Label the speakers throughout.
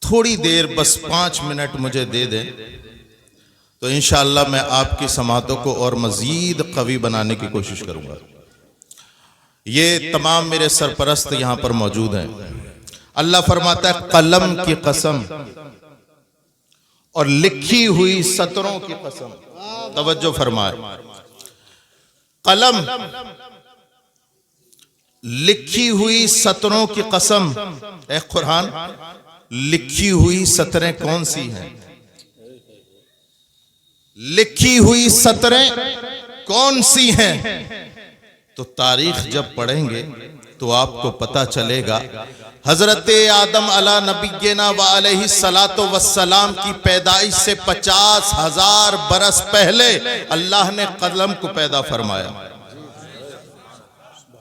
Speaker 1: थोड़ी देर बस 5 मिनट मुझे दे दें तो इंशाअल्लाह मैं आपकी समातों को और मजीद कवी बनाने की कोशिश करूंगा। ये तमाम मेरे सरपरस्त यहां पर मौजूद हैं। अल्लाह फरमाता है कलम की कसम और लिखी हुई सतरों की कसम। तवज्जो फरमाए, कलम, लिखी हुई सतरों की कसम। ए कुरान, लिखी हुई सतरें कौन सी हैं? लिखी हुई सतरें कौन सी हैं? तो तारीख जब पढ़ेंगे तो आपको पता चलेगा। हजरत आदम अला नबीना व अलैहि सलातो वस्सलाम की पैदाइश से 50,000 बरस पहले अल्लाह ने कलम को पैदा फरमाया।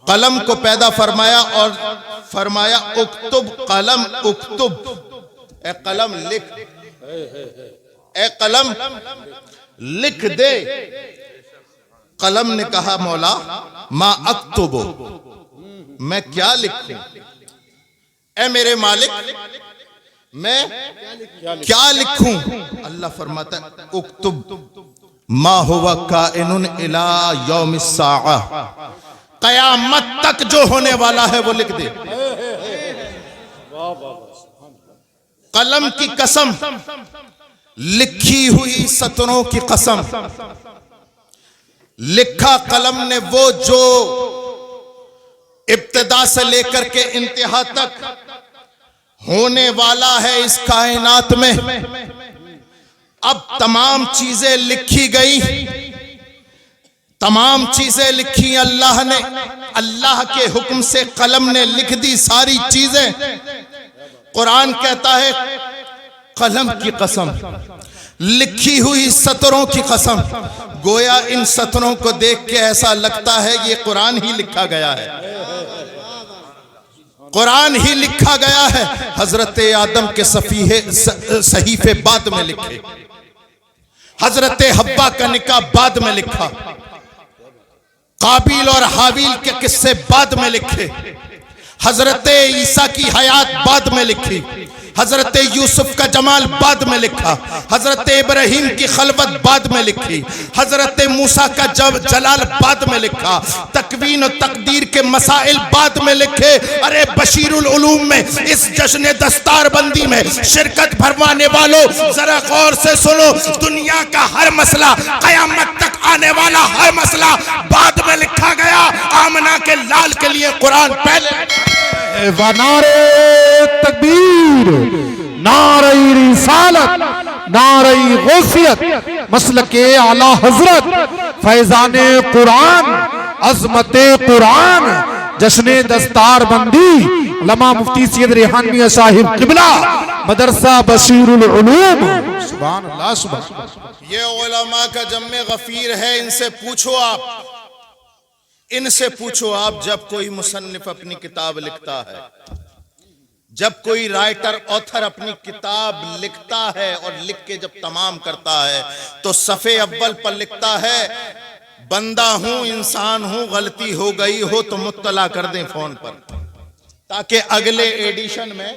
Speaker 1: कलम को पैदा फरमाया और फरमाया उक्तुब कलम उक्तुब, ए कलम लिख, ए कलम लिख दे। कलम ने कहा मौला मा अक्तुबो, मैं क्या लिखूं? ए मेरे मालिक मैं क्या लिखूं? अल्लाह फरमाता है उक्तुब मा हुवा काइनुन इला यौमिस साआ, कयामत तक जो होने वाला है वो लिख दे। कलम की कसम, लिखी हुई सतरों की कसम। लिखा कलम ने वो जो इब्तिदा से लेकर के इंतहा तक होने वाला है इस कायनात में। अब तमाम चीजें लिखी गई, तमाम चीजें लिखी अल्लाह ने। अल्लाह के हुक्म से कलम ने लिख दी सारी चीजें। कुरान कहता है कलम की कसम, लिखी हुई सतरों की कसम। गोया इन सतरों को देख के ऐसा लगता है ये कुरान ही लिखा गया है, कुरान ही लिखा गया है। हजरत आदम के सहीफे बाद में लिखे, हजरत हव्वा का निकाह बाद में लिखा, काबिल और हाबिल के किस्से बाद में लिखे, हजरत ईसा की हयात बाद में लिखी, हजरत यूसुफ का जमाल बाद में लिखा, हजरत इब्राहिम की खलवत बाद में लिखी, हजरत मूसा का जलाल बाद में लिखा, तकवीन और तकदीर के मसाइल बाद में लिखे। अरे बशीरुल उलूम में इस जश्न दस्तार बंदी में शिरकत भरवाने वालों जरा गौर से सुनो, दुनिया का हर मसला, कयामत तक आने वाला हर मसला बाद में लिखा गया। आमना के लाल के लिए कुरान पहले।
Speaker 2: नारे तकबीर, नारे रिसालत, नारे गौसियत, मसलके आला हजरत, फैजाने कुरान, अजमते कुरान, जश्ने दस्तार बंदी, लमा मुफ्ती सैयद रेहान मियां साहिब किबला, मदरसा बशीरुल उलूम। सुभान अल्लाह, सुभान।
Speaker 1: ये उलमा का जम्मे गफीर है, इनसे पूछो आप, इनसे पूछो आप। जब कोई मुसन्निफ अपनी किताब लिखता है, जब कोई राइटर ऑथर अपनी किताब लिखता है और लिख के जब तमाम करता है तो सफ़े अव्वल पर लिखता है बंदा हूं, इंसान हूं, गलती हो गई हो तो मुत्तला कर दें फोन पर, ताकि अगले एडिशन में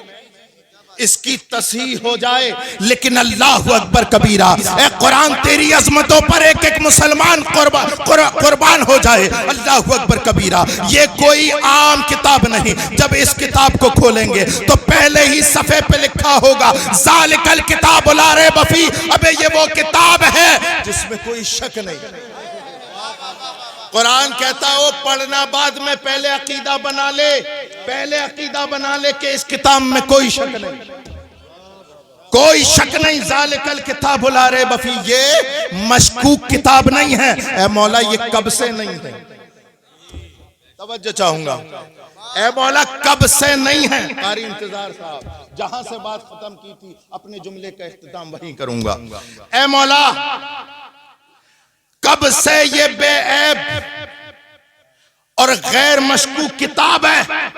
Speaker 1: इसकी तस्हीह हो जाए। लेकिन अल्लाह अकबर कबीरा, ए कुरान तेरी अजमतों पर एक एक मुसलमान कुर्बान हो जाए। अल्लाह अकबर कबीरा, ये कोई आम किताब नहीं। जब इस किताब को खोलेंगे तो पहले ही सफ़े पे लिखा होगा ज़ालिकल किताब ला रैब फीह, अबे ये वो किताब है जिसमें कोई शक नहीं। कुरान कहता है वो पढ़ना बाद में, पहले अकीदा बना ले, पहले अकीदा बना ले कि इस किताब में कोई शक नहीं, कोई शक नहीं। ज़ालिकल किताब ला रैब फीह, ये मशकूक किताब नहीं है। ए मौला ये कब से नहीं है? तवज्जो चाहूंगा, ए मौला कब से नहीं है? कारी इंतजार साहब, जहां से बात खत्म की थी अपने जुमले का इख्तिताम वहीं करूंगा। ए मौला कब से ये बेऐब और गैर मशकूक किताब है?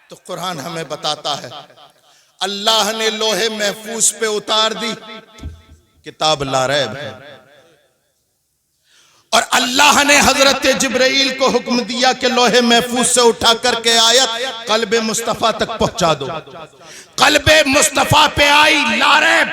Speaker 1: तो कुरान हमें बताता है अल्लाह ने लोहे महफूज पे उतार दी, किताब ला रैब है। और अल्लाह ने हजरत जिब्राइल को हुक्म दिया कि लोहे महफूज से उठा करके आयत कल्बे मुस्तफा तक पहुंचा दो। कल्बे मुस्तफा पे आई लारैब,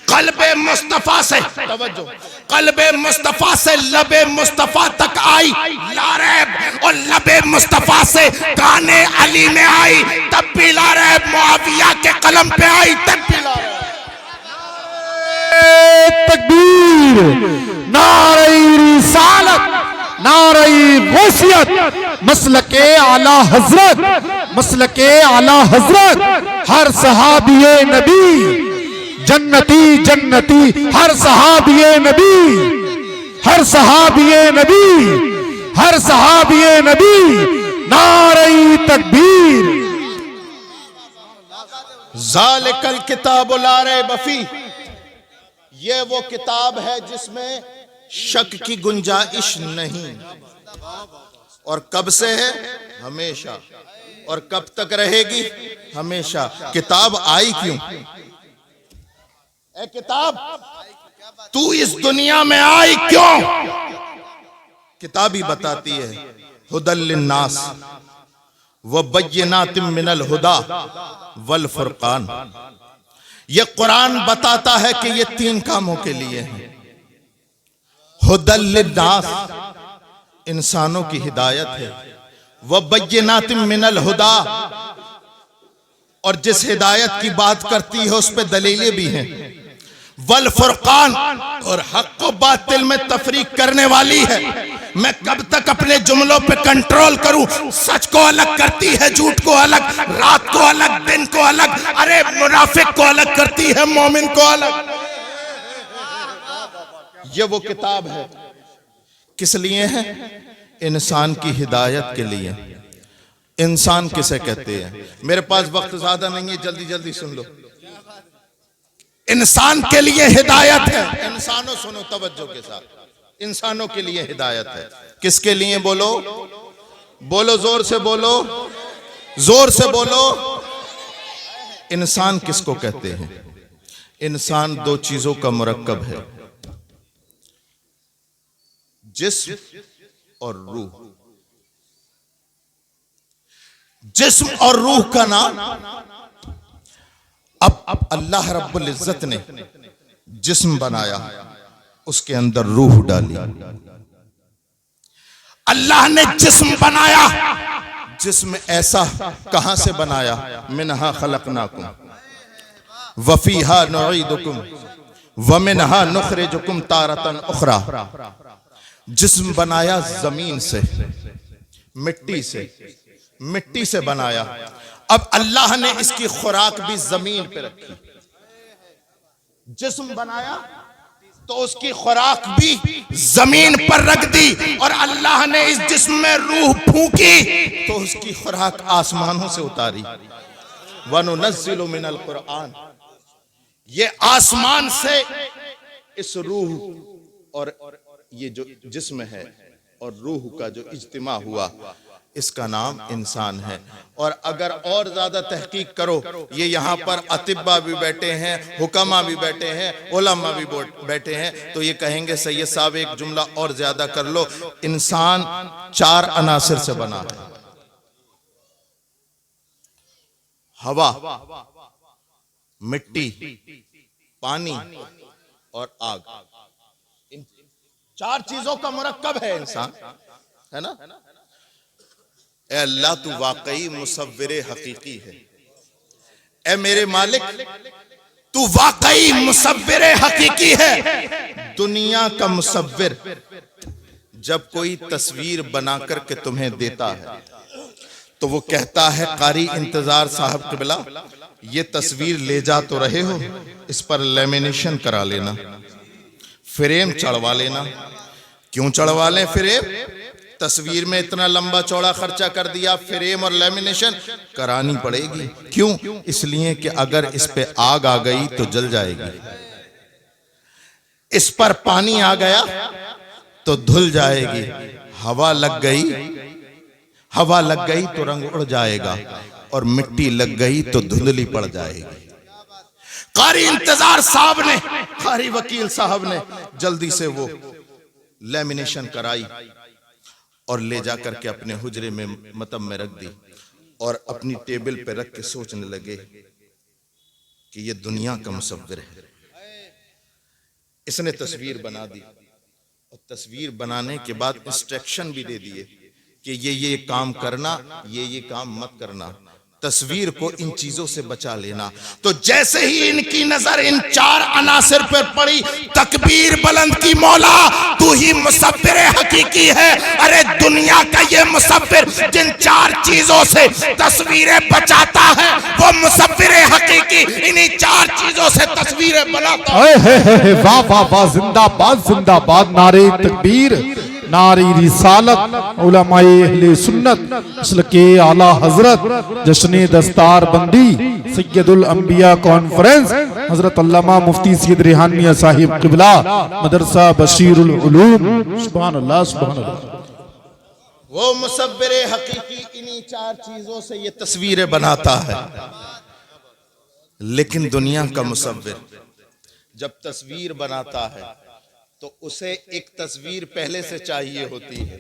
Speaker 1: कल्बे मुस्तफा से तवज्जो, कल्बे मुस्तफा से लबे मुस्तफा तक आई लारैब, और लबे मुस्तफा से काने अली में आई तब भी लारैब, मुआविया के कलम पे आई तब भी लारैब।
Speaker 2: तकबीर, नारे रिसालत, नारे गौसियत, मसलके आला हजरत, मसलके आला हजरत। हर सहाबिये नबी जन्नती जन्नती, हर सहाबिये नबी, हर सहाबिये नबी, हर सहाबिये नबी। नारे तकबीर।
Speaker 1: ज़ालिकल किताबु ला रैब फीह, ये वो किताब है जिसमें शक की गुंजाइश नहीं। और कब से है? हमेशा। और कब तक रहेगी? हमेशा। किताब आई क्यों? ए किताब, तू इस दुनिया में आई क्यों? किताब ही बताती है। हुदल लिन्नास व बय्यिनातिम मिनल हुदा वल फुरकान। ये कुरान बताता है कि ये तीन कामों के लिए है। हुदल लिन्नास, इंसानों की हिदायत है। व बय्यिनातिम मिनल हुदा, और जिस हिदायत की बात करती है उस पे दलीलें भी हैं। वल फुरकान, और हक को बातिल में तफरीक करने वाली है। मैं कब तक अपने जुमलों पे कंट्रोल करूं? सच को अलग करती है, झूठ को अलग, रात को अलग, दिन को अलग, अरे मुनाफिक को अलग करती है, मोमिन को अलग। ये वो किताब है। किस लिए है? इंसान की हिदायत के लिए। इंसान किसे कहते हैं? मेरे पास वक्त ज्यादा नहीं है, जल्दी जल्दी सुन लो। इंसान के लिए हिदायत है। इंसानों सुनो तवज्जो के साथ, इंसानों के लिए हिदायत है। किसके लिए? बोलो बोलो, जोर से बोलो, जोर से बोलो। इंसान किसको कहते हैं? इंसान दो चीजों का मुरक्कब है, जिस्म और रूह। जिस्म और रूह का नाम अब अल्लाह रब्बुल इज्जत ने जिस्म बनाया, उसके अंदर रूह डाली। अल्लाह ने जिस्म बनाया, जिस्म ऐसा कहां से बनाया? मिनहा खलकनाकुम व फीहा नुईदुकुम व मिनहा नुखरिजुकुम तारतन उखरा। जिस्म बनाया जमीन से, मिट्टी से, मिट्टी से बनाया। अब अल्लाह ने इसकी खुराक भी जमीन पे रखी। जिस्म बनाया तो उसकी खुराक भी जमीन पर रख दी, और अल्लाह ने इस जिस्म में रूह फूंकी तो उसकी खुराक आसमानों से उतारी। वनुनज़्ज़िलु मिनल कुरआन, ये आसमान से इस रूह और ये जो जिस्म है और रूह का जो इज्तिमा हुआ, इसका नाम इंसान है। और अगर और ज्यादा तहकीक करो, ये यहाँ पर अतिब्बा भी बैठे हैं, हुक्मा भी बैठे हैं, उलमा भी बैठे हैं, तो ये कहेंगे सैयद साहब एक जुमला और ज्यादा कर लो। इंसान 4 अनासिर से बना है। हवा, मिट्टी, पानी और आग। इन 4 चीजों का मुरक्कब है इंसान, है ना? ए अल्लाह, तू वाकई मुसव्विरे हकीकी है। ए मेरे मालिक, तू वाकई मुसव्विरे हकीकी है। दुनिया का मुसव्विर जब कोई तस्वीर बना करके तुम्हें देता है तो वो कहता है, कारी इंतजार साहब क़िबला, ये तस्वीर ले जा तो रहे हो, इस पर लेमिनेशन करा लेना, फ्रेम चढ़वा लेना। क्यों चढ़वा लें फ्रेम? तस्वीर में इतना लंबा चौड़ा खर्चा कर दिया, फ्रेम और लेमिनेशन करानी पड़ेगी। क्यों? इसलिए कि अगर इस पे आग आ गई तो जल जाएगी, इस पर पानी आ गया तो धुल जाएगी, हवा लग गई तो रंग उड़ जाएगा, और मिट्टी लग गई तो धुंधली पड़ जाएगी। कारी इंतजार साहब ने, कारी वकील साहब ने जल्दी से वो लैमिनेशन कराई और ले जाकर के अपने हुजरे में मतम में रख दी और अपनी टेबल पे रख के सोचने लगे कि ये दुनिया का मुसव्विर है। इसने तस्वीर बना दी और तस्वीर बनाने के बाद इंस्ट्रक्शन भी दे दिए कि ये काम करना, ये काम मत करना, तस्वीर को इन चीजों से बचा लेना। तो जैसे ही इनकी नजर इन चार अनासिर पर पड़ी, तकबीर बुलंद की, मौला तू ही मुसव्विर हकीकी है। अरे दुनिया का ये मुसव्विर जिन चार चीजों से तस्वीरें बचाता है, वो मुसव्विर हकीकी इन्हीं चार चीजों से तस्वीरें बनाता है।
Speaker 2: वाह वाह वाह, जिंदाबाद जिंदाबाद, नारे तकबीर, नारी रिसालत, उलमाए अहले सुन्नत, मसलके आला हजरत, जश्ने दस्तार बंदी, सैयदुल अंबिया कॉन्फ्रेंस, हजरत अल्लामा मुफ्ती सैयद रेहान मियां साहिब क़िबला, मदरसा बशीरुल उलूम। सुभान अल्लाह सुभान अल्लाह।
Speaker 1: वो मुसव्विर हकीकी इन्हीं चार चीजों से ये तस्वीरें बनाता है। लेकिन दुनिया का मुसव्विर जब तस्वीर बनाता है तो उसे एक तस्वीर पहले से चाहिए होती है,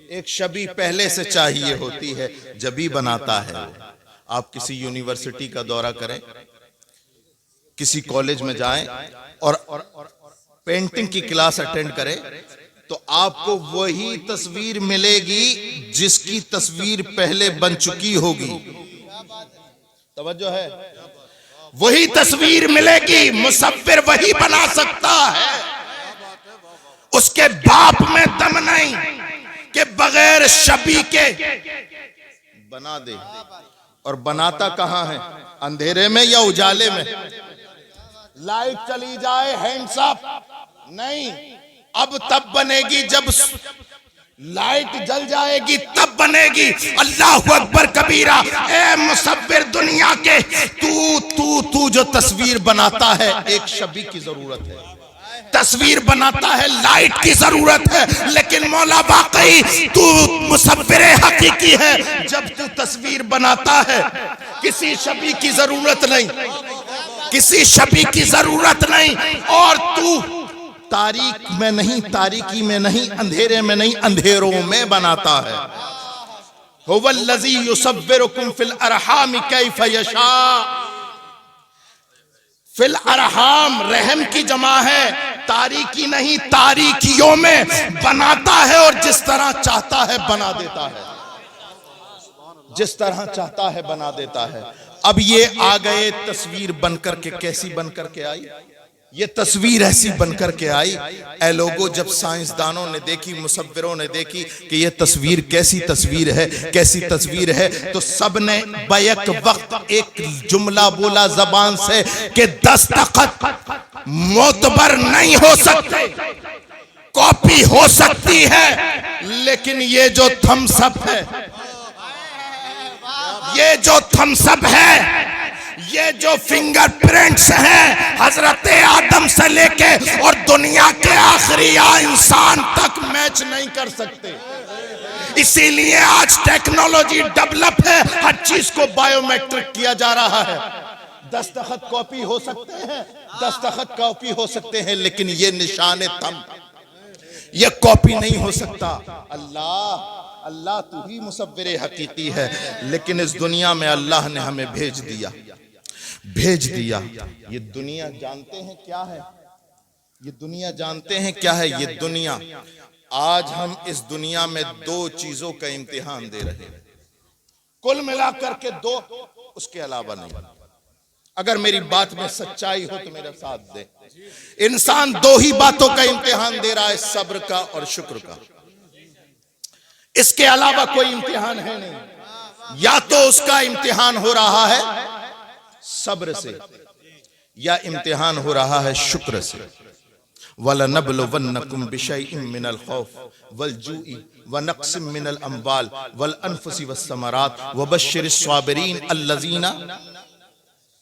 Speaker 1: एक छवि पहले से चाहिए होती है, जब भी बनाता है। आप किसी यूनिवर्सिटी का दौरा करें, किसी कॉलेज में जाएं और पेंटिंग की क्लास अटेंड करें, तो आपको वही तस्वीर मिलेगी जिसकी तस्वीर पहले बन चुकी होगी। तवज्जो है, वही तस्वीर मिलेगी, मुसव्विर वही बना सकता है। उसके बाप में दम नहीं कि बगैर छवि के बना दे। और बनाता कहां है, अंधेरे में या उजाले में? लाइट चली जाए हैंड्स अप, नहीं, अब तब बनेगी जब लाइट जल जाएगी, तब बनेगी। अल्लाहु अकबर कबीरा। ए मुसव्विर दुनिया के, तू जो तस्वीर बनाता है, एक छवि की जरूरत है, तस्वीर बनाता है, लाइट की जरूरत है, लेकिन मौला वाकई तू मुसव्विर हकीकी है। जब तू तस्वीर बनाता है, किसी छवि की जरूरत नहीं, किसी छवि की जरूरत नहीं, और तू तारीक में नहीं, तारीकी में नहीं, अंधेरे में नहीं, अंधेरों में बनाता है। हुवल्लज़ी युसव्विरुकुम फिल अरहाम कैफ यशा। फिल अरहाम रहम की जमा है, तारीकी नहीं, तारीकियों में बनाता है और जिस तरह चाहता है बना देता है, जिस तरह चाहता है बना देता है। अब ये आ गए, तस्वीर बनकर के कैसी बनकर के आई? ये तस्वीर ऐसी बनकर के आई। ए लोगों, जब साइंसदानों ने देखी, मुसव्विरों ने देखी कि ये तस्वीर कैसी तस्वीर है, कैसी तस्वीर है, तो सब ने बैक वक्त एक जुमला बोला जबान से कि दस्तखत मोतबर नहीं हो सकते, कॉपी हो सकती है, लेकिन ये जो थम्सअप है, ये जो थम्सअप है, ये जो फिंगरप्रिंट्स हैं, हजरत आदम से लेके और दुनिया के आखिरी इंसान तक मैच नहीं कर सकते। इसीलिए आज टेक्नोलॉजी डेवलप है, हर चीज को बायोमेट्रिक किया जा रहा है। दस्तखत कॉपी हो सकते हैं, दस्तखत कॉपी हो सकते हैं, लेकिन ये निशान थंब, ये कॉपी नहीं हो सकता। अल्लाह अल्लाह तू ही मुसव्विर हकीकी है। लेकिन इस दुनिया में अल्लाह ने हमें भेज दिया। ये दुनिया जानते हैं क्या है? ये दुनिया जानते हैं क्या है? ये दुनिया, आज हम इस दुनिया में दो चीजों का इम्तिहान दे रहे हैं, कुल मिलाकर के दो, उसके अलावा नहीं। अगर मेरी बात में सच्चाई हो तो मेरा साथ दे। इंसान दो ही बातों का इम्तिहान दे रहा है, सब्र का और शुक्र का। इसके अलावा कोई इम्तिहान है नहीं। या तो उसका इम्तिहान हो रहा है सब्र से, या इम्तिहान हो रहा है शुक्र से। वलनब्लुवन्नकुम बिशैइन मिनल खौफ वल जूई व नक्सिम मिनल अम्वाल वल अनफुसी वस्समरात वबश्शिरिस साबिरीन अल्लज़ीना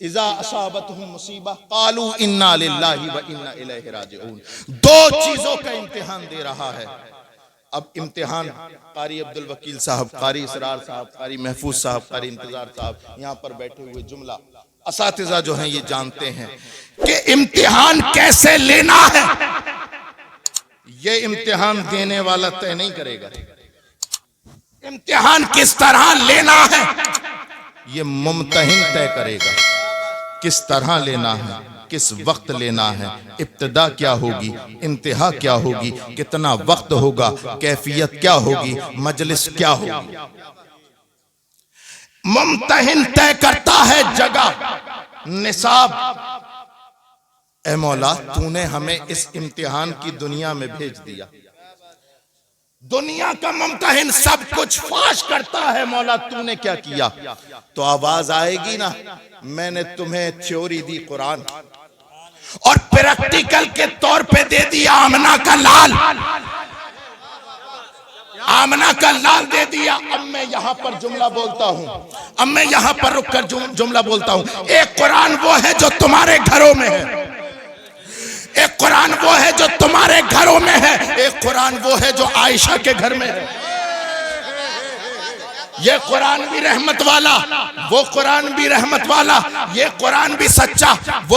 Speaker 1: इज़ा असाबतहुम मुसीबा क़ालू इन्ना लिल्लाहि व इन्ना इलैहि राजिऊन। दो चीजों का इम्तिहान दे रहा है। अब इम्तिहान कारी अब्दुल वकील साहब, कारी इसरार साहब, कारी महफूज साहब, कारी इंतजार साहब, यहाँ पर बैठे हुए जुमला असातिज़ा जो हैं ये जानते हैं कि इम्तिहान कैसे लेना है। ये इम्तिहान देने वाला तय नहीं करेगा।
Speaker 3: इम्तिहान किस तरह लेना है
Speaker 1: ये मुम्तहिन तय करेगा, किस तरह लेना है, किस वक्त लेना है, इब्तिदा क्या होगी, इंतहा क्या होगी, कितना वक्त होगा, कैफियत क्या होगी, मजलिस क्या होगी।
Speaker 3: मुम्तहिन तय करता है जगह,
Speaker 1: निसाब। ए मौला, तूने हमें इस इम्तिहान की दुनिया में भेज दिया।
Speaker 3: दुनिया का मुम्तहिन सब कुछ फाश करता है।
Speaker 1: मौला तूने क्या किया? तो आवाज आएगी ना, मैंने तुम्हें थ्योरी दी कुरान,
Speaker 3: और प्रैक्टिकल के तौर पे दे दिया आमना का लाल, आमना का लाल दे दिया।
Speaker 1: अब मैं यहां पर जुमला बोलता हूं,
Speaker 3: अब मैं यहां पर रुककर जुमला बोलता हूं। एक कुरान वो है जो तुम्हारे घरों में है, एक कुरान वो है जो तुम्हारे घरों में है,
Speaker 1: एक कुरान वो है जो आयशा के घर में है।
Speaker 3: ये कुरान भी रहमत वाला, वो कुरान भी रहमत वाला, ये कुरान भी सच्चा, वो